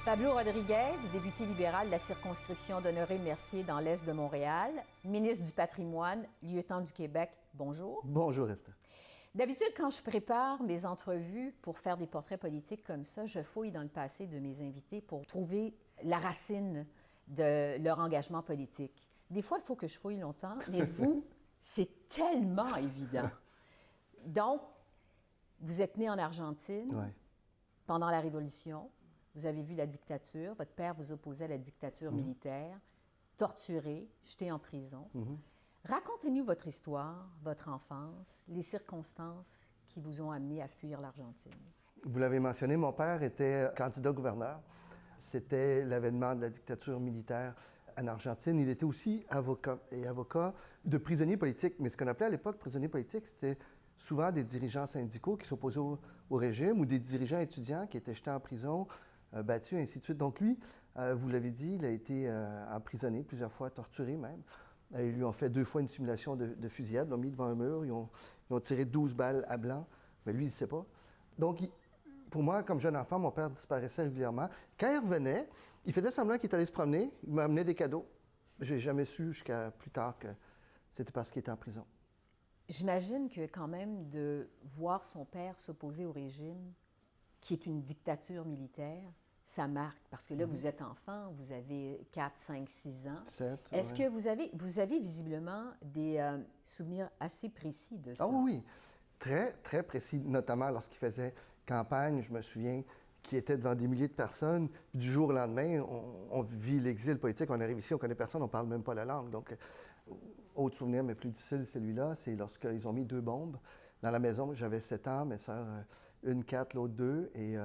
Pablo Rodriguez, député libéral de la circonscription d'Honoré-Mercier dans l'Est de Montréal, ministre du Patrimoine, lieutenant du Québec, bonjour. Bonjour, Esther. D'habitude, quand je prépare mes entrevues pour faire des portraits politiques comme ça, je fouille dans le passé de mes invités pour trouver la racine de leur engagement politique. Des fois, il faut que je fouille longtemps, mais vous, c'est tellement évident. Donc, vous êtes né en Argentine pendant la Révolution. Vous avez vu la dictature. Votre père vous opposait à la dictature militaire, torturé, jeté en prison. Racontez-nous votre histoire, votre enfance, les circonstances qui vous ont amené à fuir l'Argentine. Vous l'avez mentionné, mon père était candidat gouverneur. C'était l'avènement de la dictature militaire en Argentine. Il était aussi avocat de prisonniers politiques. Mais ce qu'on appelait à l'époque prisonniers politiques, c'était souvent des dirigeants syndicaux qui s'opposaient au régime ou des dirigeants étudiants qui étaient jetés en prison, battus, ainsi de suite. Donc lui, vous l'avez dit, il a été emprisonné plusieurs fois, torturé même. Ils lui ont fait 2 fois une simulation de fusillade, ils l'ont mis devant un mur, ils ont tiré 12 balles à blanc, mais lui, il ne sait pas. Donc, pour moi, comme jeune enfant, mon père disparaissait régulièrement. Quand il revenait, il faisait semblant qu'il était allé se promener, il m'amenait des cadeaux. Je n'ai jamais su jusqu'à plus tard que c'était parce qu'il était en prison. J'imagine que quand même de voir son père s'opposer au régime, qui est une dictature militaire, ça marque, parce que là, vous êtes enfant, vous avez 4, 5, 6 ans. 7, Est-ce que vous avez visiblement des souvenirs assez précis de ça? Ah oui, très, très précis, notamment lorsqu'il faisait campagne, je me souviens, qui était devant des milliers de personnes. Puis du jour au lendemain, on vit l'exil politique, on arrive ici, on ne connaît personne, on ne parle même pas la langue. Donc, autre souvenir, mais plus difficile, celui-là, c'est lorsqu'ils ont mis 2 bombes dans la maison. J'avais 7 ans, mes sœurs, une 4, l'autre 2, et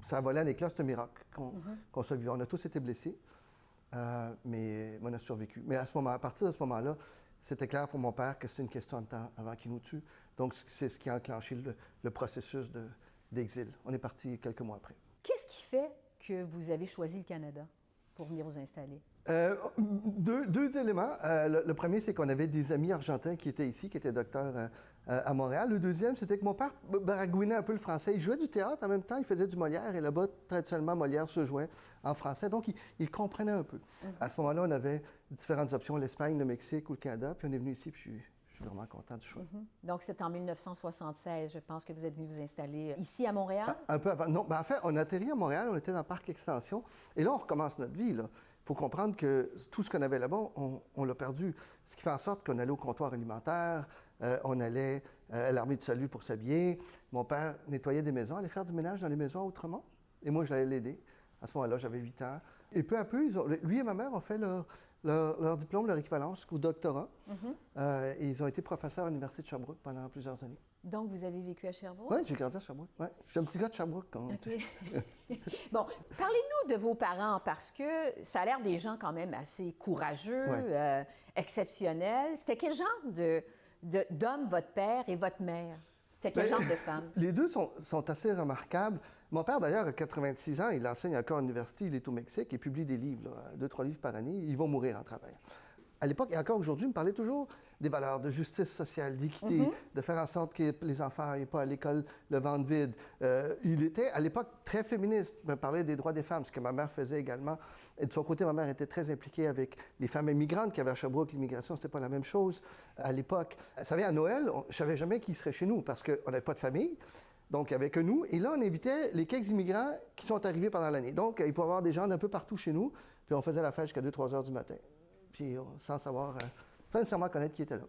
ça a volé à l'éclat, c'est un miracle qu'on soit vivant. On a tous été blessés, mais on a survécu. Mais à partir de ce moment-là, c'était clair pour mon père que c'était une question de temps avant qu'il nous tue. Donc, c'est ce qui a enclenché le processus d'exil. On est parti quelques mois après. Qu'est-ce qui fait que vous avez choisi le Canada pour venir vous installer? Deux éléments. Le premier, c'est qu'on avait des amis argentins qui étaient ici, qui étaient docteurs à Montréal. Le deuxième, c'était que mon père baragouinait un peu le français. Il jouait du théâtre en même temps, il faisait du Molière, et là-bas, traditionnellement, Molière se jouait en français. Donc, il comprenait un peu. À ce moment-là, on avait différentes options, l'Espagne, le Mexique ou le Canada, puis on est venu ici, puis je suis vraiment content du choix. Donc, c'est en 1976, je pense, que vous êtes venu vous installer ici à Montréal? Un peu avant. Non, en fait, on a atterri à Montréal, on était dans le parc Extension, et là, on recommence notre vie, là. Il faut comprendre que tout ce qu'on avait là-bas, on l'a perdu. Ce qui fait en sorte qu'on allait au comptoir alimentaire, on allait à l'armée du salut pour s'habiller. Mon père nettoyait des maisons, allait faire du ménage dans les maisons à Outremont, et moi, j'allais l'aider. À ce moment-là, j'avais 8 ans. Et peu à peu, lui et ma mère ont fait leur diplôme, leur équivalence jusqu'au doctorat. Et ils ont été professeurs à l'Université de Sherbrooke pendant plusieurs années. Donc, vous avez vécu à Sherbrooke? Oui, j'ai grandi à Sherbrooke. Ouais. Je suis un petit gars de Sherbrooke, comme on dit. Bon, parlez-nous de vos parents, parce que ça a l'air des gens quand même assez courageux, exceptionnels. C'était quel genre d'homme votre père et votre mère? C'était quel genre de femme? Les deux sont assez remarquables. Mon père, d'ailleurs, a 86 ans, il enseigne encore à l'université, il est au Mexique, il publie des livres, 2-3 livres par année. Ils vont mourir en travaillant. À l'époque, et encore aujourd'hui, il me parlait toujours des valeurs de justice sociale, d'équité, de faire en sorte que les enfants n'aillent pas à l'école le ventre vide. Il était, à l'époque, très féministe. Il me parlait des droits des femmes, ce que ma mère faisait également. Et de son côté, ma mère était très impliquée avec les femmes immigrantes qui avaient à Sherbrooke. L'immigration, c'était pas la même chose à l'époque. Vous savez, à Noël, je savais jamais qui serait chez nous parce qu'on n'avait pas de famille. Donc, il n'y avait que nous. Et là, on invitait les quelques immigrants qui sont arrivés pendant l'année. Donc, il pouvait y avoir des gens d'un peu partout chez nous. Puis, on faisait la fête jusqu'à 2-3 heures du matin. Puis sans savoir, pas nécessairement connaître qui était là.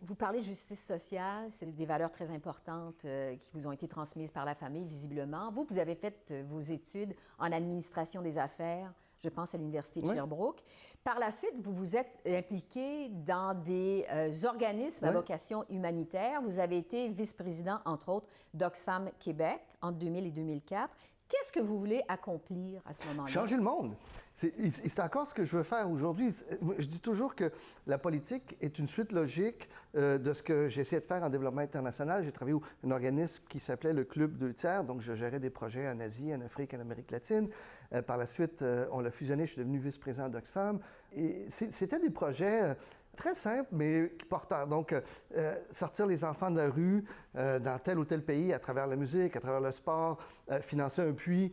Vous parlez de justice sociale, c'est des valeurs très importantes qui vous ont été transmises par la famille, visiblement. Vous avez fait vos études en administration des affaires, je pense, à l'Université de Sherbrooke. Par la suite, vous vous êtes impliqué dans des organismes à vocation humanitaire. Vous avez été vice-président, entre autres, d'Oxfam Québec entre 2000 et 2004. Qu'est-ce que vous voulez accomplir à ce moment-là? Changer le monde. C'est encore ce que je veux faire aujourd'hui. Je dis toujours que la politique est une suite logique de ce que j'ai essayé de faire en développement international. J'ai travaillé pour un organisme qui s'appelait le Club 2 tiers, donc je gérais des projets en Asie, en Afrique, en Amérique latine. Par la suite, on l'a fusionné, je suis devenu vice-président d'Oxfam. Et c'était des projets Très simple, mais porteur. Donc, sortir les enfants de la rue dans tel ou tel pays à travers la musique, à travers le sport, financer un puits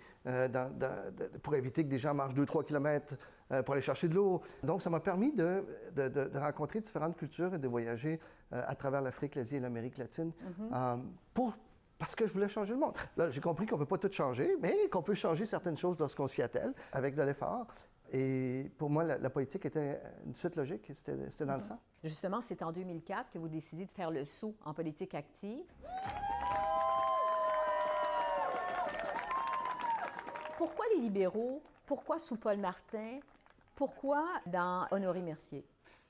pour éviter que des gens marchent 2-3 kilomètres pour aller chercher de l'eau. Donc, ça m'a permis de rencontrer différentes cultures et de voyager à travers l'Afrique, l'Asie et l'Amérique latine parce que je voulais changer le monde. Là, j'ai compris qu'on ne peut pas tout changer, mais qu'on peut changer certaines choses lorsqu'on s'y attelle avec de l'effort. Et pour moi, la politique était une suite logique, c'était dans le sang. Justement, c'est en 2004 que vous décidez de faire le saut en politique active. Pourquoi les libéraux? Pourquoi sous Paul Martin? Pourquoi dans Honoré Mercier?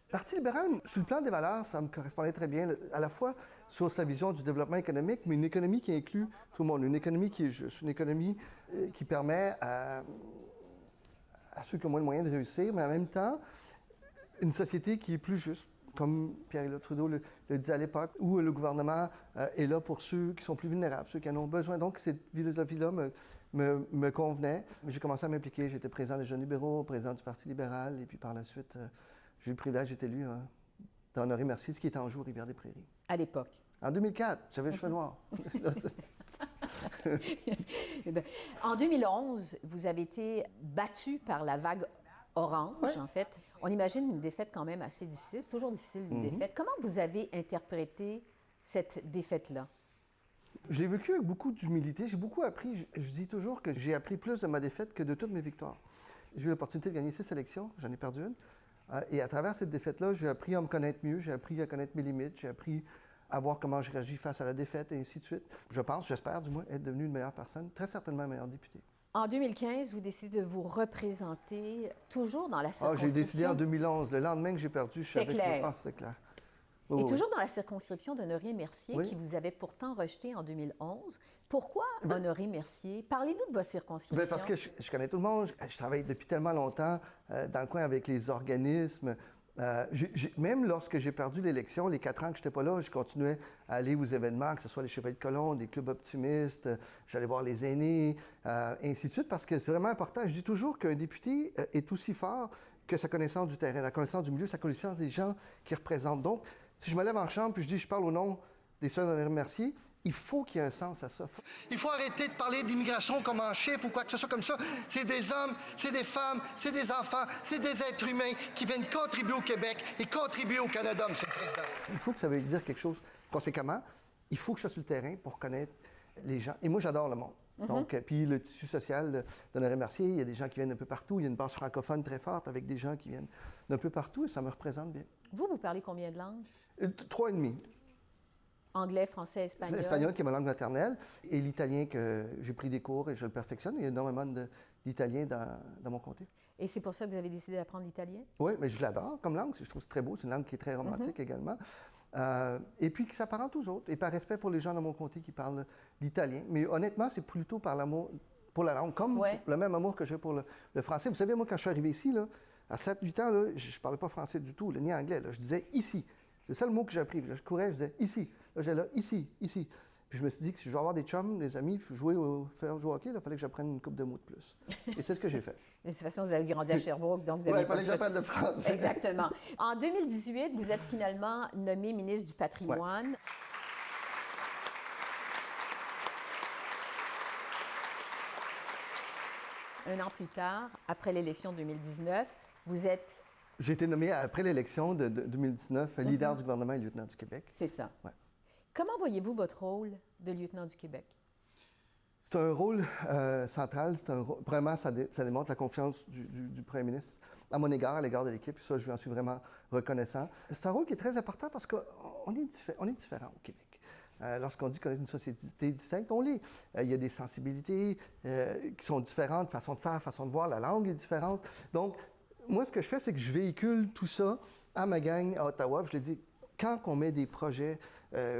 Le Parti libéral, sur le plan des valeurs, ça me correspondait très bien, à la fois sur sa vision du développement économique, mais une économie qui inclut tout le monde, une économie qui est juste, une économie qui permet à ceux qui ont moins de moyens de réussir, mais en même temps, une société qui est plus juste, comme Pierre-Éliott Trudeau le disait à l'époque, où le gouvernement est là pour ceux qui sont plus vulnérables, ceux qui en ont besoin. Donc, cette philosophie-là me convenait. J'ai commencé à m'impliquer. J'étais président des Jeunes libéraux, président du Parti libéral, et puis par la suite, j'ai eu le privilège d'être élu dans Honoré Mercier, ce qui est Anjou, Rivière-des-Prairies. À l'époque? En 2004, j'avais le cheveu noir. En 2011, vous avez été battu par la vague orange, en fait. On imagine une défaite quand même assez difficile. C'est toujours difficile, une défaite. Comment vous avez interprété cette défaite-là? Je l'ai vécu avec beaucoup d'humilité. J'ai beaucoup appris. Je dis toujours que j'ai appris plus de ma défaite que de toutes mes victoires. J'ai eu l'opportunité de gagner 6 élections. J'en ai perdu une. Et à travers cette défaite-là, j'ai appris à me connaître mieux. J'ai appris à connaître mes limites. J'ai appris à voir comment je réagis face à la défaite et ainsi de suite. Je pense, j'espère du moins, être devenu une meilleure personne, très certainement un meilleur député. En 2015, vous décidez de vous représenter toujours dans la circonscription. J'ai décidé en 2011. Le lendemain que j'ai perdu, je suis avec... Clair. C'était clair. Et toujours dans la circonscription d'Honoré Mercier, qui vous avait pourtant rejeté en 2011. Pourquoi Honoré Mercier? Parlez-nous de votre circonscription. Parce que je connais tout le monde. Je travaille depuis tellement longtemps dans le coin avec les organismes. Même lorsque j'ai perdu l'élection, les 4 ans que je n'étais pas là, je continuais à aller aux événements, que ce soit les Chevaliers de Colomb, des clubs optimistes, j'allais voir les aînés, ainsi de suite, parce que c'est vraiment important. Je dis toujours qu'un député est aussi fort que sa connaissance du terrain, la connaissance du milieu, sa connaissance des gens qu'il représente. Donc, si je me lève en chambre puis je dis je parle au nom des Sœurs d'Honoré Mercier, il faut qu'il y ait un sens à ça. Il faut arrêter de parler d'immigration comme en chiffre ou quoi que ce soit comme ça. C'est des hommes, c'est des femmes, c'est des enfants, c'est des êtres humains qui viennent contribuer au Québec et contribuer au Canada, M. le Président. Il faut que ça veuille dire quelque chose. Conséquemment, il faut que je sois sur le terrain pour connaître les gens. Et moi, j'adore le monde. Donc, puis le tissu social d'Honoré Mercier, il y a des gens qui viennent un peu partout. Il y a une base francophone très forte avec des gens qui viennent d'un peu partout et ça me représente bien. Vous parlez combien de langues? 3 et demi. Anglais, français, espagnol? L'espagnol qui est ma langue maternelle et l'italien que j'ai pris des cours et je le perfectionne. Il y a énormément d'italien dans mon comté. Et c'est pour ça que vous avez décidé d'apprendre l'italien? Oui, mais je l'adore comme langue. Je trouve que c'est très beau. C'est une langue qui est très romantique également. Et puis qui s'apparente aux autres. Et par respect pour les gens dans mon comté qui parlent l'italien. Mais honnêtement, c'est plutôt par l'amour pour la langue, comme le même amour que j'ai pour le français. Vous savez, moi, quand je suis arrivé ici, là, à 7-8 ans, là, je ne parlais pas français du tout, ni anglais. Là. Je disais « ici ». C'est ça le mot que j'ai appris. Je courais, je disais « ici ». Là, j'allais là « ici, ici ». Puis je me suis dit que si je veux avoir des chums, des amis, faire jouer au hockey, il fallait que j'apprenne une couple de mots de plus. Et c'est ce que j'ai fait. De toute façon, vous avez grandi à Sherbrooke, donc vous avez... Oui, il fallait que j'apprenne le français. Exactement. En 2018, vous êtes finalement nommé ministre du Patrimoine. Ouais. Un an plus tard, après l'élection de 2019, vous êtes... J'ai été nommé après l'élection de 2019 leader du gouvernement et lieutenant du Québec. C'est ça. Ouais. Comment voyez-vous votre rôle de lieutenant du Québec? C'est un rôle central. Vraiment, ça démontre la confiance du premier ministre à mon égard, à l'égard de l'équipe. Ça, je lui en suis vraiment reconnaissant. C'est un rôle qui est très important parce qu'on est différent au Québec. Lorsqu'on dit qu'on est une société distincte, on l'est. Il y a des sensibilités qui sont différentes, façon de faire, façon de voir. La langue est différente. Donc, moi, ce que je fais, c'est que je véhicule tout ça à ma gang à Ottawa. Je l'ai dit, quand on met des projets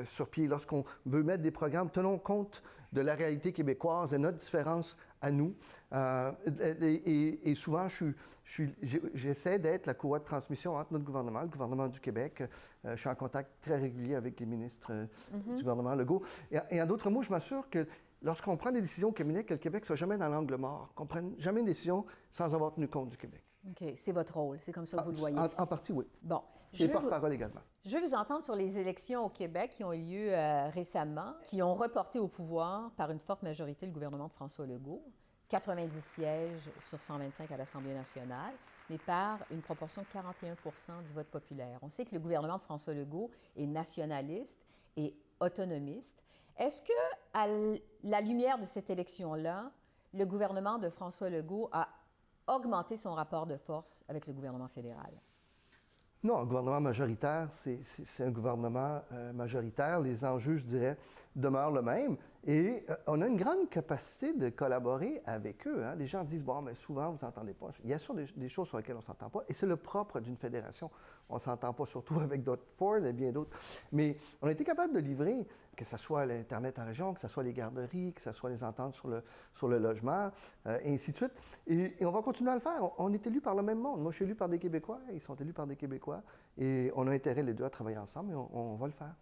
sur pied, lorsqu'on veut mettre des programmes, tenons compte de la réalité québécoise et notre différence à nous. Et souvent, j'essaie d'être la courroie de transmission entre notre gouvernement, le gouvernement du Québec. Je suis en contact très régulier avec les ministres du gouvernement Legault. Et en d'autres mots, je m'assure que lorsqu'on prend des décisions au cabinet, que le Québec ne soit jamais dans l'angle mort, qu'on ne prenne jamais une décision sans avoir tenu compte du Québec. OK. C'est votre rôle. C'est comme ça que vous le voyez. En partie, oui. Bon. et porte-parole également. Je veux vous entendre sur les élections au Québec qui ont eu lieu récemment, qui ont reporté au pouvoir par une forte majorité le gouvernement de François Legault, 90 sièges sur 125 à l'Assemblée nationale, mais par une proportion de 41 du vote populaire. On sait que le gouvernement de François Legault est nationaliste et autonomiste. Est-ce que, à la lumière de cette élection-là, le gouvernement de François Legault a augmenté son rapport de force avec le gouvernement fédéral? Non, un gouvernement majoritaire, c'est un gouvernement majoritaire. Les enjeux, je dirais, demeurent le même. Et on a une grande capacité de collaborer avec eux. Hein. Les gens disent, bon, mais souvent, vous n'entendez pas. Il y a sûr des choses sur lesquelles on ne s'entend pas. Et c'est le propre d'une fédération. On ne s'entend pas surtout avec d'autres Ford et bien d'autres. Mais on a été capable de livrer, que ce soit l'Internet en région, que ce soit les garderies, que ce soit les ententes sur le logement, et ainsi de suite. Et on va continuer à le faire. On est élus par le même monde. Moi, je suis élu par des Québécois, ils sont élus par des Québécois. Et on a intérêt les deux à travailler ensemble, et on va le faire.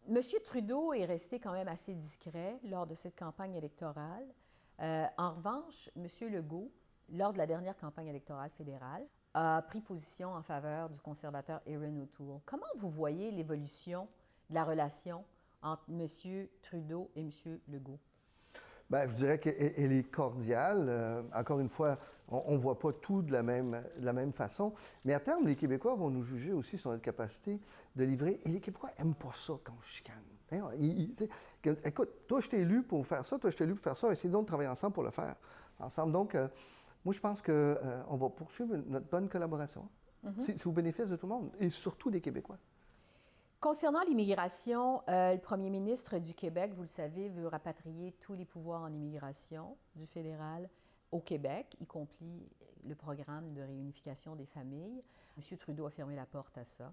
M. Trudeau est resté quand même assez discret lors de cette campagne électorale. En revanche, M. Legault, lors de la dernière campagne électorale fédérale, a pris position en faveur du conservateur Erin O'Toole. Comment vous voyez l'évolution de la relation entre M. Trudeau et M. Legault? Bien, je dirais qu'elle est cordiale. Encore une fois, on ne voit pas tout de la même façon. Mais à terme, les Québécois vont nous juger aussi sur notre capacité de livrer. Et les Québécois n'aiment pas ça quand on chicane. Hein? Écoute, toi, je t'ai élu pour faire ça, toi, je t'ai élu pour faire ça. Essayez donc de travailler ensemble pour le faire. Ensemble. Donc, moi, je pense qu'on va poursuivre notre bonne collaboration. C'est au bénéfice de tout le monde, et surtout des Québécois. Concernant l'immigration, le premier ministre du Québec, vous le savez, veut rapatrier tous les pouvoirs en immigration du fédéral au Québec, y compris le programme de réunification des familles. M. Trudeau a fermé la porte à ça.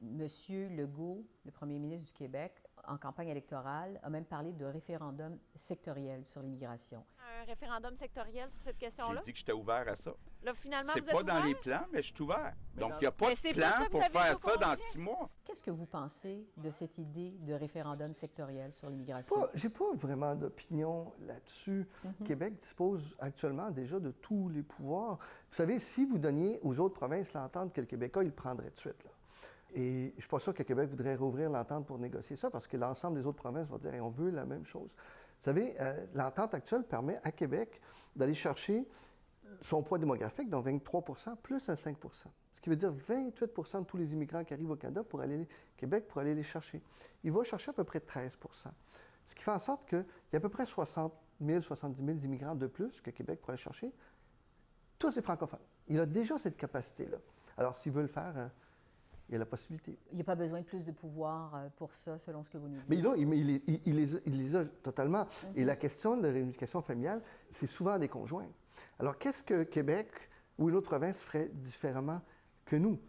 M. Legault, le premier ministre du Québec, en campagne électorale, a même parlé de référendum sectoriel sur l'immigration. Un référendum sectoriel sur cette question-là? J'ai dit que j'étais ouvert à ça. Là, finalement, c'est vous êtes pas dans ouvert? les plans, mais je suis ouvert. Donc, il non. n'y a pas Mais de c'est plan pour ça que pour vous avez faire au ça dans congrès. 6 mois. Qu'est-ce que vous pensez de cette idée de référendum sectoriel sur l'immigration? J'ai pas vraiment d'opinion là-dessus. Québec dispose actuellement déjà de tous les pouvoirs. Vous savez, si vous donniez aux autres provinces l'entente que le Québécois, il le prendrait tout de suite. Là. Et je ne suis pas sûr que Québec voudrait rouvrir l'entente pour négocier ça, parce que l'ensemble des autres provinces vont dire hey, on veut la même chose. Vous savez, l'entente actuelle permet à Québec d'aller chercher son poids démographique, donc 23 plus un 5 ce qui veut dire 28 de tous les immigrants qui arrivent au Canada pour aller au Québec pour aller les chercher. Il va chercher à peu près 13 ce qui fait en sorte qu'il y a à peu près 60 000, 70 000 immigrants de plus que Québec pourrait aller chercher. Tous ces francophones. Il a déjà cette capacité-là. Alors, s'il veut le faire, il y a la possibilité. Il n'y a pas besoin de plus de pouvoir pour ça, selon ce que vous nous dites. Mais non, il les a totalement. Et la question de la réunification familiale, c'est souvent des conjoints. Alors, qu'est-ce que Québec ou une autre province ferait différemment que nous?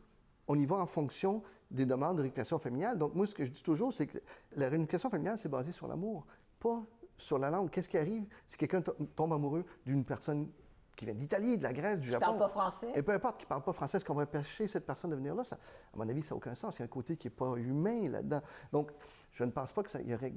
On y va en fonction des demandes de réunification familiale. Donc, moi, ce que je dis toujours, c'est que la réunification familiale, c'est basé sur l'amour, pas sur la langue. Qu'est-ce qui arrive si quelqu'un tombe amoureux d'une personne qui vient d'Italie, de la Grèce, du Japon? Qui ne parle pas français. Et peu importe, qui ne parle pas français, est-ce qu'on va empêcher cette personne de venir là? Ça, à mon avis, ça n'a aucun sens. Il y a un côté qui n'est pas humain là-dedans. Donc, je ne pense pas qu'il y aurait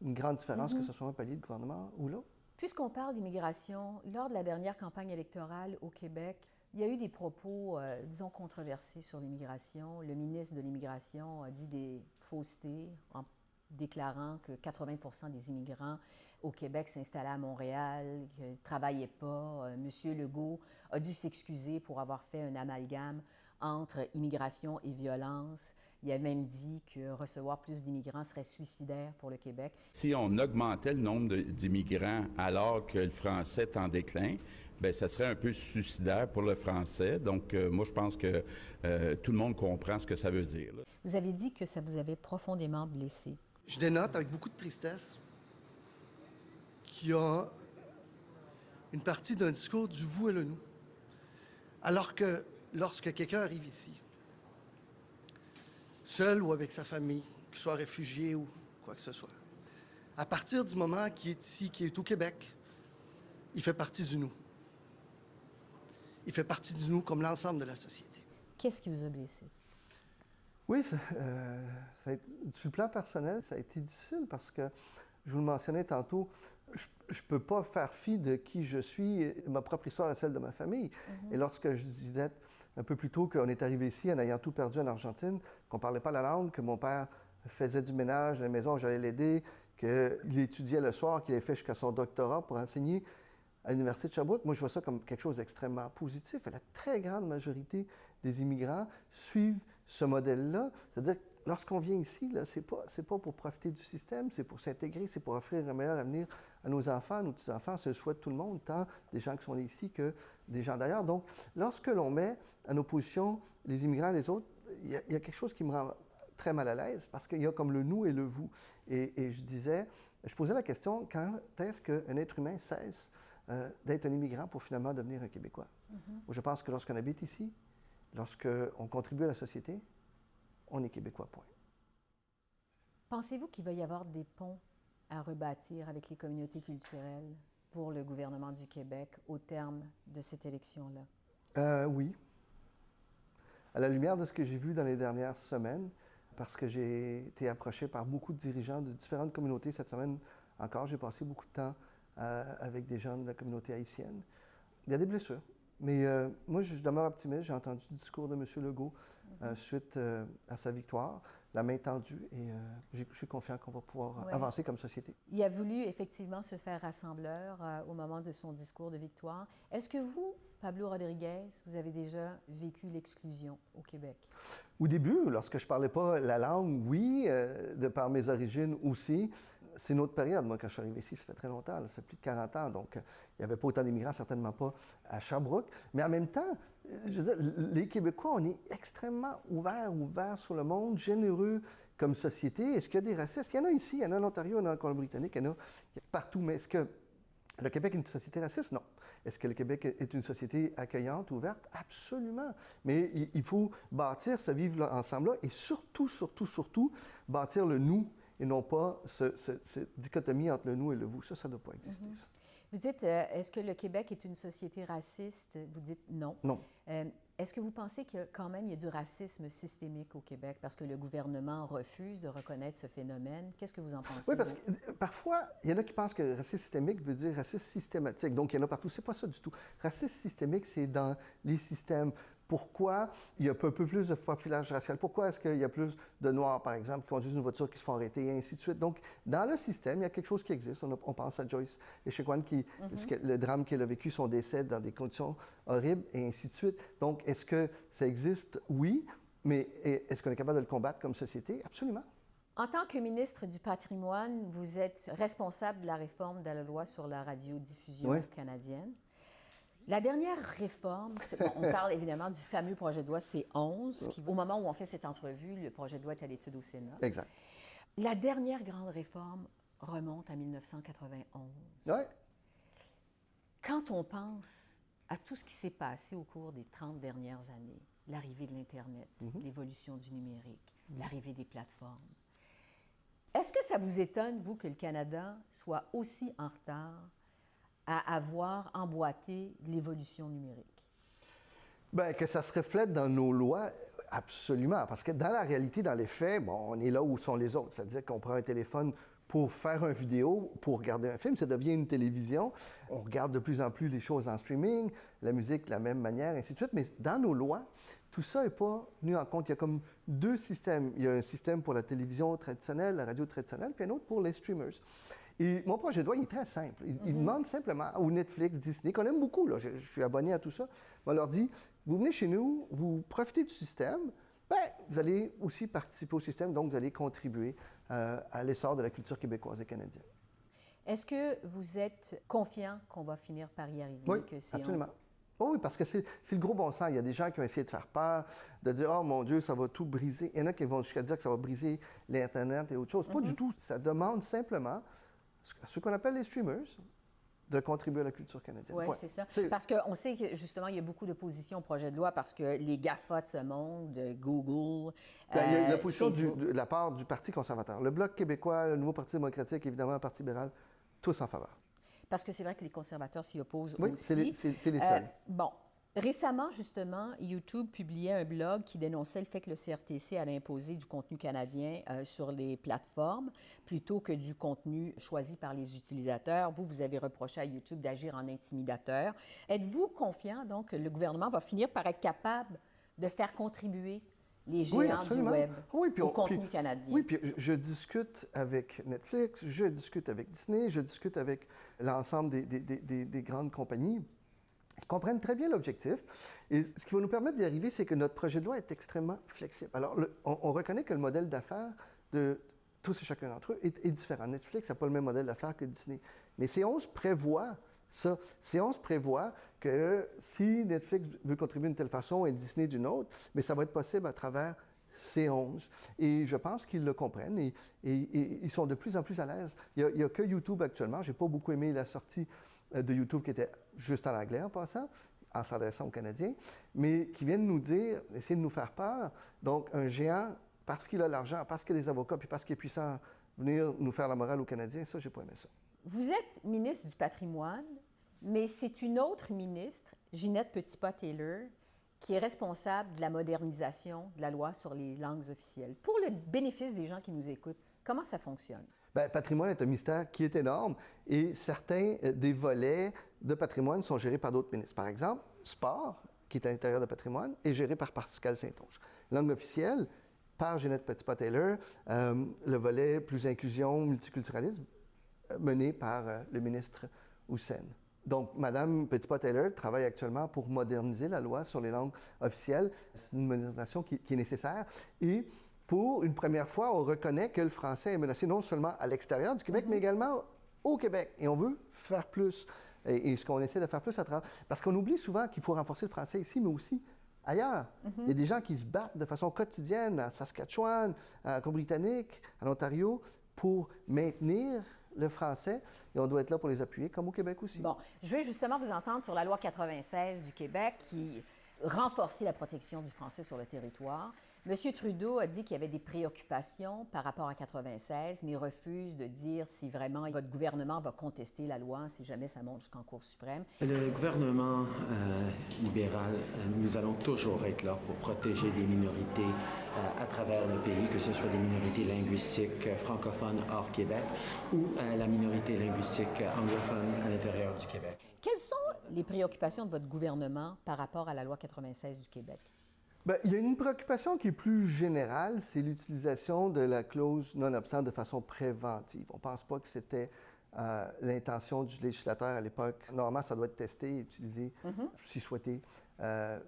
une grande différence que ce soit un palier de gouvernement ou l'autre. Puisqu'on parle d'immigration, lors de la dernière campagne électorale au Québec, il y a eu des propos, disons, controversés sur l'immigration. Le ministre de l'Immigration a dit des faussetés en déclarant que 80 des immigrants au Québec s'installaient à Montréal, qu'ils ne travaillaient pas. Monsieur Legault a dû s'excuser pour avoir fait un amalgame entre immigration et violence. Il a même dit que recevoir plus d'immigrants serait suicidaire pour le Québec. Si on augmentait le nombre d'immigrants alors que le français est en déclin, bien, ça serait un peu suicidaire pour le français. Donc, moi, je pense que tout le monde comprend ce que ça veut dire. Là. Vous avez dit que ça vous avait profondément blessé. Je dénote avec beaucoup de tristesse qu'il y a une partie d'un discours du vous et le nous. Alors que lorsque quelqu'un arrive ici, seul ou avec sa famille, qu'il soit réfugié ou quoi que ce soit, à partir du moment qu'il est ici, qu'il est au Québec, il fait partie du nous. Il fait partie du nous comme l'ensemble de la société. Qu'est-ce qui vous a blessé? Oui, sur le plan personnel, ça a été difficile parce que, je vous le mentionnais tantôt, je ne peux pas faire fi de qui je suis. Ma propre histoire est celle de ma famille. Et lorsque je disais un peu plus tôt qu'on est arrivé ici en ayant tout perdu en Argentine, qu'on ne parlait pas la langue, que mon père faisait du ménage à la maison, j'allais l'aider, qu'il étudiait le soir, qu'il avait fait jusqu'à son doctorat pour enseigner à l'Université de Sherbrooke. Moi, je vois ça comme quelque chose d'extrêmement positif. Et la très grande majorité des immigrants suivent ce modèle-là. C'est-à-dire que lorsqu'on vient ici, ce n'est pas pour profiter du système, c'est pour s'intégrer, c'est pour offrir un meilleur avenir à nos enfants, à nos petits-enfants. C'est le souhait de tout le monde, tant des gens qui sont ici que des gens d'ailleurs. Donc, lorsque l'on met en opposition les immigrants et les autres, il y a quelque chose qui me rend très mal à l'aise parce qu'il y a comme le nous et le vous. Et je posais la question, quand est-ce qu'un être humain cesse d'être un immigrant pour finalement devenir un Québécois? Je pense que lorsqu'on habite ici, lorsqu'on contribue à la société, on est Québécois, point. Pensez-vous qu'il va y avoir des ponts à rebâtir avec les communautés culturelles pour le gouvernement du Québec au terme de cette élection-là? Oui. À la lumière de ce que j'ai vu dans les dernières semaines, parce que j'ai été approché par beaucoup de dirigeants de différentes communautés cette semaine encore, j'ai passé beaucoup de temps avec des gens de la communauté haïtienne. Il y a des blessures. Mais moi, je demeure optimiste. J'ai entendu le discours de M. Legault suite à sa victoire, la main tendue, et je suis confiant qu'on va pouvoir avancer comme société. Il a voulu effectivement se faire rassembleur au moment de son discours de victoire. Est-ce que vous, Pablo Rodriguez, vous avez déjà vécu l'exclusion au Québec? Au début, lorsque je ne parlais pas la langue, oui, de par mes origines aussi. C'est une autre période. Moi, quand je suis arrivé ici, ça fait très longtemps, là, ça fait plus de 40 ans, donc il n'y avait pas autant d'immigrants, certainement pas à Sherbrooke. Mais en même temps, je veux dire, les Québécois, on est extrêmement ouverts sur le monde, généreux comme société. Est-ce qu'il y a des racistes? Il y en a ici, il y en a en Ontario, il y en a en Colombie-Britannique, il y en a partout. Mais est-ce que le Québec est une société raciste? Non. Est-ce que le Québec est une société accueillante, ouverte? Absolument. Mais il faut bâtir ce vivre ensemble-là et surtout, bâtir le nous et non pas cette dichotomie entre le nous et le vous. Ça ne doit pas exister. Ça. Vous dites, est-ce que le Québec est une société raciste? Vous dites non. Non. Est-ce que vous pensez que quand même il y a du racisme systémique au Québec parce que le gouvernement refuse de reconnaître ce phénomène? Qu'est-ce que vous en pensez? Oui, parce que parfois, il y en a qui pensent que racisme systémique veut dire racisme systématique. Donc, il y en a partout. C'est pas ça du tout. Racisme systémique, c'est dans les systèmes. Pourquoi il y a un peu plus de profilage racial? Pourquoi est-ce qu'il y a plus de Noirs, par exemple, qui conduisent une voiture qui se font arrêter, et ainsi de suite? Donc, dans le système, il y a quelque chose qui existe. On pense à Joyce Echequan, le drame qu'elle a vécu, son décès dans des conditions horribles, et ainsi de suite. Donc, est-ce que ça existe? Oui. Mais est-ce qu'on est capable de le combattre comme société? Absolument. En tant que ministre du Patrimoine, vous êtes responsable de la réforme de la loi sur la radiodiffusion canadienne. La dernière réforme, on parle évidemment du fameux projet de loi C-11, qui, au moment où on fait cette entrevue, le projet de loi est à l'étude au Sénat. Exact. La dernière grande réforme remonte à 1991. Oui. Quand on pense à tout ce qui s'est passé au cours des 30 dernières années, l'arrivée de l'Internet, l'évolution du numérique, l'arrivée des plateformes, est-ce que ça vous étonne, vous, que le Canada soit aussi en retard à avoir emboîté l'évolution numérique? Bien, que ça se reflète dans nos lois, absolument. Parce que dans la réalité, dans les faits, bon, on est là où sont les autres. C'est-à-dire qu'on prend un téléphone pour faire une vidéo, pour regarder un film, ça devient une télévision. On regarde de plus en plus les choses en streaming, la musique de la même manière, ainsi de suite. Mais dans nos lois, tout ça n'est pas tenu en compte. Il y a comme deux systèmes. Il y a un système pour la télévision traditionnelle, la radio traditionnelle, puis un autre pour les streamers. Et mon projet de loi, il est très simple. Il demande simplement aux Netflix, Disney, qu'on aime beaucoup, là, je suis abonné à tout ça, on leur dit, vous venez chez nous, vous profitez du système, bien, vous allez aussi participer au système, donc vous allez contribuer à l'essor de la culture québécoise et canadienne. Est-ce que vous êtes confiant qu'on va finir par y arriver? Oui, absolument. Oh oui, parce que c'est le gros bon sens. Il y a des gens qui ont essayé de faire peur, de dire « Oh mon Dieu, ça va tout briser ». Il y en a qui vont jusqu'à dire que ça va briser l'Internet et autre chose. Pas du tout. Ça demande simplement ce qu'on appelle les streamers, de contribuer à la culture canadienne. Oui, c'est ça. Parce qu'on sait que, justement, il y a beaucoup d'opposition au projet de loi parce que les GAFA de ce monde, Google, il y a la position de la part du Parti conservateur. Le Bloc québécois, le Nouveau Parti démocratique, évidemment, le Parti libéral, tous en faveur. Parce que c'est vrai que les conservateurs s'y opposent aussi. Oui, c'est les seuls. Bon. Récemment, justement, YouTube publiait un blog qui dénonçait le fait que le CRTC allait imposer du contenu canadien sur les plateformes plutôt que du contenu choisi par les utilisateurs. Vous avez reproché à YouTube d'agir en intimidateur. Êtes-vous confiant, donc, que le gouvernement va finir par être capable de faire contribuer les Oui, géants du absolument. Web Oui, puis au contenu canadien? Oui, puis je discute avec Netflix, je discute avec Disney, je discute avec l'ensemble des grandes compagnies. Ils comprennent très bien l'objectif. Et ce qui va nous permettre d'y arriver, c'est que notre projet de loi est extrêmement flexible. Alors, on reconnaît que le modèle d'affaires de tous et chacun d'entre eux est différent. Netflix n'a pas le même modèle d'affaires que Disney. Mais C11 prévoit ça. C11 prévoit que si Netflix veut contribuer d'une telle façon et Disney d'une autre, mais ça va être possible à travers C11. Et je pense qu'ils le comprennent et ils sont de plus en plus à l'aise. Il n'y a que YouTube actuellement. Je n'ai pas beaucoup aimé la sortie de YouTube qui était juste en anglais en passant, en s'adressant aux Canadiens, mais qui viennent nous dire, essayer de nous faire peur. Donc, un géant, parce qu'il a l'argent, parce qu'il a des avocats, puis parce qu'il est puissant, venir nous faire la morale aux Canadiens, ça, j'ai pas aimé ça. Vous êtes ministre du patrimoine, mais c'est une autre ministre, Ginette Petitpas-Taylor, qui est responsable de la modernisation de la loi sur les langues officielles. Pour le bénéfice des gens qui nous écoutent, comment ça fonctionne? Bien, patrimoine est un ministère qui est énorme et certains des volets de patrimoine sont gérés par d'autres ministres. Par exemple, sport, qui est à l'intérieur de patrimoine, est géré par Pascal Saint-Onge. Langue officielle, par Ginette Petitpas-Taylor, le volet plus inclusion, multiculturalisme, mené par le ministre Hussein. Donc, Mme Petitpas-Taylor travaille actuellement pour moderniser la loi sur les langues officielles. C'est une modernisation qui est nécessaire. Et pour une première fois, on reconnaît que le français est menacé non seulement à l'extérieur du Québec, mais également au Québec. Et on veut faire plus. Et ce qu'on essaie de faire plus à travers... Parce qu'on oublie souvent qu'il faut renforcer le français ici, mais aussi ailleurs. Il y a des gens qui se battent de façon quotidienne à Saskatchewan, à Colombie-Britannique, à l'Ontario, pour maintenir le français, et on doit être là pour les appuyer, comme au Québec aussi. Bon, je vais justement vous entendre sur la loi 96 du Québec qui renforçait la protection du français sur le territoire. M. Trudeau a dit qu'il y avait des préoccupations par rapport à 96, mais il refuse de dire si vraiment votre gouvernement va contester la loi, si jamais ça monte jusqu'en Cour suprême. Le gouvernement libéral, nous allons toujours être là pour protéger les minorités à travers le pays, que ce soit des minorités linguistiques francophones hors Québec ou la minorité linguistique anglophone à l'intérieur du Québec. Quelles sont les préoccupations de votre gouvernement par rapport à la loi 96 du Québec? Bien, il y a une préoccupation qui est plus générale, c'est l'utilisation de la clause non-obstant de façon préventive. On ne pense pas que c'était l'intention du législateur à l'époque. Normalement, ça doit être testé et utilisé, si souhaité,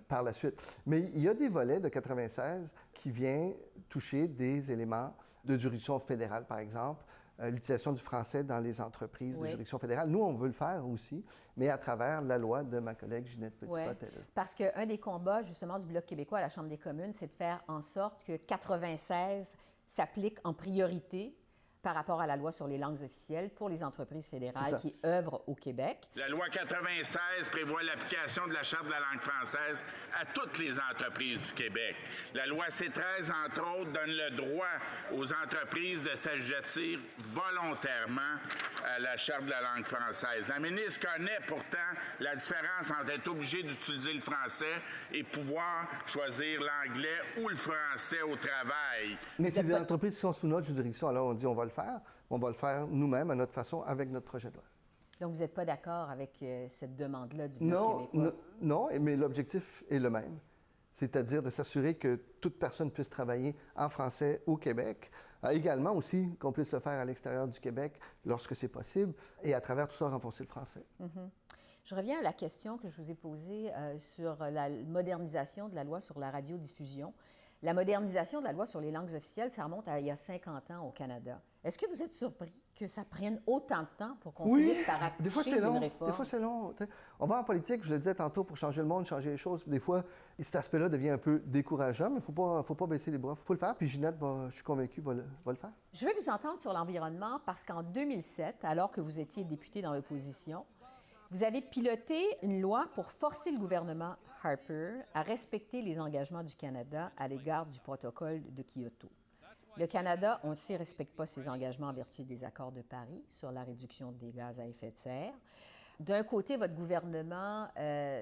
par la suite. Mais il y a des volets de 96 qui viennent toucher des éléments de juridiction fédérale, par exemple, l'utilisation du français dans les entreprises de juridiction fédérale. Nous, on veut le faire aussi, mais à travers la loi de ma collègue Ginette Petitpas-Taylor. Parce qu'un des combats, justement, du Bloc québécois à la Chambre des communes, c'est de faire en sorte que 96 s'applique en priorité par rapport à la loi sur les langues officielles pour les entreprises fédérales qui œuvrent au Québec. La loi 96 prévoit l'application de la Charte de la langue française à toutes les entreprises du Québec. La loi C13, entre autres, donne le droit aux entreprises de s'assujettir volontairement à la Charte de la langue française. La ministre connaît pourtant la différence entre être obligé d'utiliser le français et pouvoir choisir l'anglais ou le français au travail. Mais c'est des entreprises qui sont sous notre juridiction, alors on dit on va le faire. On va le faire nous-mêmes, à notre façon, avec notre projet de loi. Donc, vous n'êtes pas d'accord avec cette demande-là du Bloc québécois? Non, mais l'objectif est le même. C'est-à-dire de s'assurer que toute personne puisse travailler en français au Québec. Également aussi qu'on puisse le faire à l'extérieur du Québec lorsque c'est possible. Et à travers tout ça, renforcer le français. Je reviens à la question que je vous ai posée sur la modernisation de la loi sur la radiodiffusion. La modernisation de la loi sur les langues officielles, ça remonte à il y a 50 ans au Canada. Est-ce que vous êtes surpris que ça prenne autant de temps pour qu'on finisse par accoucher d'une réforme? Des fois, c'est long. On va en politique, je le disais tantôt, pour changer le monde, changer les choses. Des fois, cet aspect-là devient un peu décourageant, mais il ne faut pas baisser les bras. Il faut le faire. Puis Ginette, je suis convaincue, va le faire. Je vais vous entendre sur l'environnement parce qu'en 2007, alors que vous étiez député dans l'opposition, vous avez piloté une loi pour forcer le gouvernement Harper à respecter les engagements du Canada à l'égard du protocole de Kyoto. Le Canada, on le sait, ne respecte pas ses engagements en vertu des accords de Paris sur la réduction des gaz à effet de serre. D'un côté, votre gouvernement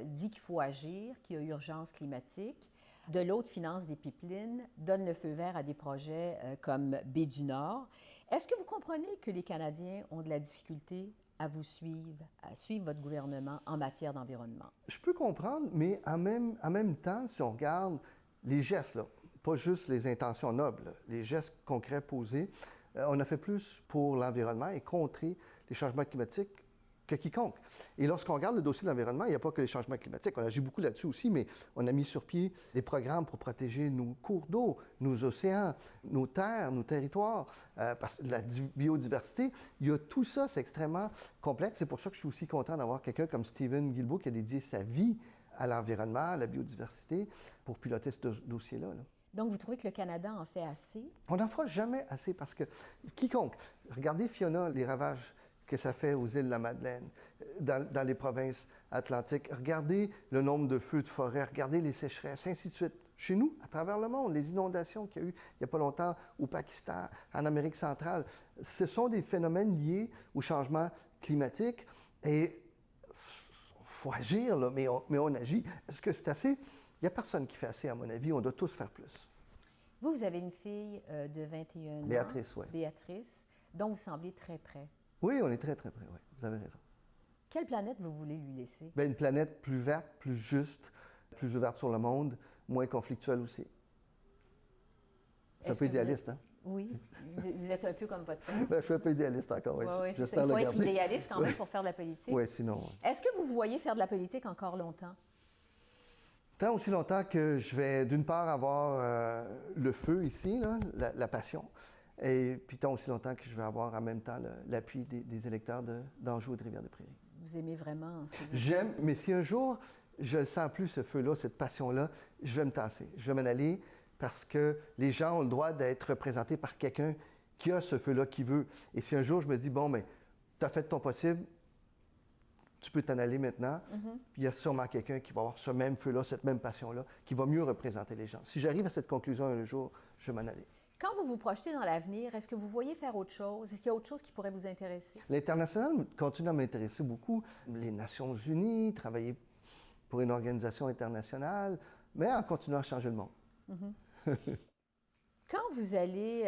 dit qu'il faut agir, qu'il y a urgence climatique. De l'autre, finance des pipelines, donne le feu vert à des projets comme Baie du Nord. Est-ce que vous comprenez que les Canadiens ont de la difficulté à vous suivre, à suivre votre gouvernement en matière d'environnement? Je peux comprendre, mais en même temps, si on regarde les gestes, là, pas juste les intentions nobles, là, les gestes concrets posés, on a fait plus pour l'environnement et contrer les changements climatiques que quiconque. Et lorsqu'on regarde le dossier de l'environnement, il n'y a pas que les changements climatiques. On agit beaucoup là-dessus aussi, mais on a mis sur pied des programmes pour protéger nos cours d'eau, nos océans, nos terres, nos territoires, parce que la biodiversité. Il y a tout ça, c'est extrêmement complexe. C'est pour ça que je suis aussi content d'avoir quelqu'un comme Stephen Guilbeault qui a dédié sa vie à l'environnement, à la biodiversité, pour piloter ce dossier-là. Là. Donc, vous trouvez que le Canada en fait assez? On n'en fera jamais assez parce que quiconque, regardez Fiona, les ravages que ça fait aux îles de la Madeleine, dans les provinces atlantiques. Regardez le nombre de feux de forêt, regardez les sécheresses, ainsi de suite. Chez nous, à travers le monde, les inondations qu'il y a eu il n'y a pas longtemps au Pakistan, en Amérique centrale, ce sont des phénomènes liés au changement climatique et il faut agir, là, mais on agit. Est-ce que c'est assez? Il n'y a personne qui fait assez, à mon avis. On doit tous faire plus. Vous avez une fille de 21 ans. Béatrice, oui. Béatrice, dont vous semblez très près. Oui, on est très, très près, oui. Vous avez raison. Quelle planète vous voulez lui laisser? Bien, une planète plus verte, plus juste, plus ouverte sur le monde, moins conflictuelle aussi. C'est un peu idéaliste, hein? Oui. Vous êtes un peu comme votre père. Bien, je suis un peu idéaliste encore, oui. Oui, c'est ça. Il faut être idéaliste quand même pour faire de la politique. Oui, sinon... Est-ce que vous voyez faire de la politique encore longtemps? Tant aussi longtemps que je vais, d'une part, avoir le feu ici, là, la passion, et puis tant aussi longtemps que je vais avoir en même temps l'appui des électeurs d'Anjou et de Rivière-des-Prairies. Vous aimez vraiment ce que vous J'aime, mais si un jour je ne sens plus ce feu-là, cette passion-là, je vais me tasser, je vais m'en aller parce que les gens ont le droit d'être représentés par quelqu'un qui a ce feu-là, qui veut. Et si un jour je me dis, bon, mais tu as fait ton possible, tu peux t'en aller maintenant, puis il y a sûrement quelqu'un qui va avoir ce même feu-là, cette même passion-là, qui va mieux représenter les gens. Si j'arrive à cette conclusion un jour, je vais m'en aller. Quand vous vous projetez dans l'avenir, est-ce que vous voyez faire autre chose? Est-ce qu'il y a autre chose qui pourrait vous intéresser? L'international continue à m'intéresser beaucoup. Les Nations unies, travailler pour une organisation internationale, mais en continuant à changer le monde. Quand vous allez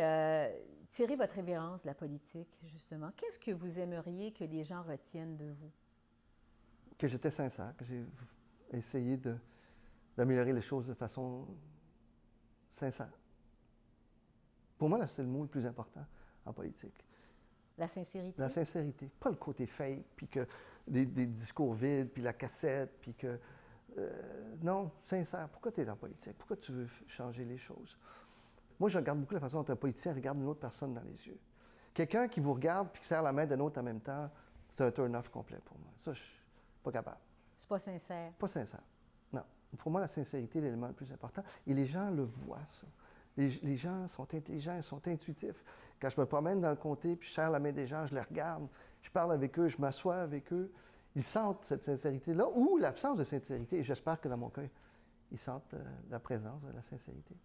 tirer votre révérence de la politique, justement, qu'est-ce que vous aimeriez que les gens retiennent de vous? Que j'étais sincère, que j'ai essayé d'améliorer les choses de façon sincère. Pour moi, là, c'est le mot le plus important en politique. La sincérité? La sincérité. Pas le côté fake, puis que des discours vides, puis la cassette, puis que... non, sincère. Pourquoi tu es dans la politique? Pourquoi tu veux changer les choses? Moi, je regarde beaucoup la façon dont un politicien regarde une autre personne dans les yeux. Quelqu'un qui vous regarde puis qui serre la main d'un autre en même temps, c'est un turn-off complet pour moi. Ça, je suis pas capable. C'est pas sincère? Pas sincère. Non. Pour moi, la sincérité est l'élément le plus important. Et les gens le voient, ça. Les gens sont intelligents, ils sont intuitifs. Quand je me promène dans le comté, puis je serre la main des gens, je les regarde, je parle avec eux, je m'assois avec eux, ils sentent cette sincérité-là ou l'absence de sincérité. Et j'espère que dans mon cas, ils sentent la présence de la sincérité.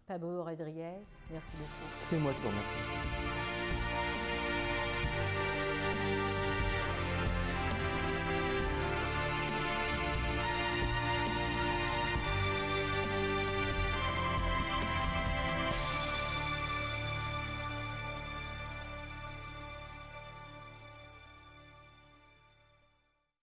Pablo Rodriguez, merci beaucoup. C'est moi qui vous remercie.